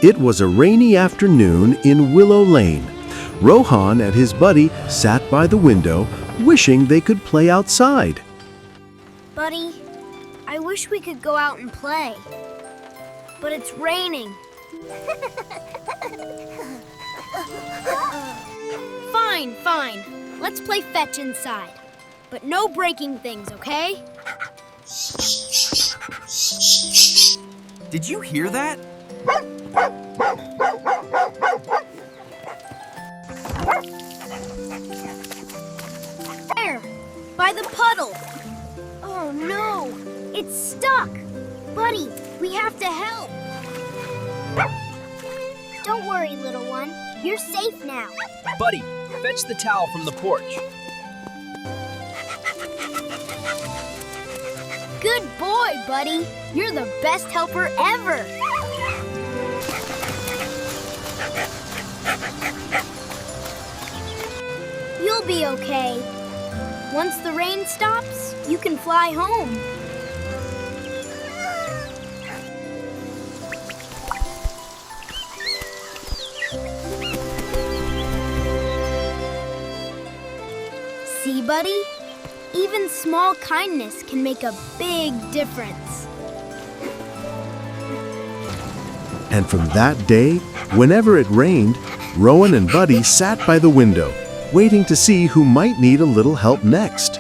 It was a rainy afternoon in Willow Lane. Rohan and his buddy sat by the window, wishing they could play outside. Buddy, I wish we could go out and play, but it's raining. Fine. Let's play fetch inside, but no breaking things, okay? Did you hear that? There, by the puddle. Oh no, it's stuck. Buddy, we have to help. Don't worry, little one. You're safe now. Buddy, fetch the towel from the porch. Good boy, buddy. You're the best helper ever. You'll be okay. Once the rain stops, you can fly home. See, buddy? Even small kindness can make a big difference. And from that day, whenever it rained, Rohan and Buddy sat by the window, waiting to see who might need a little help next.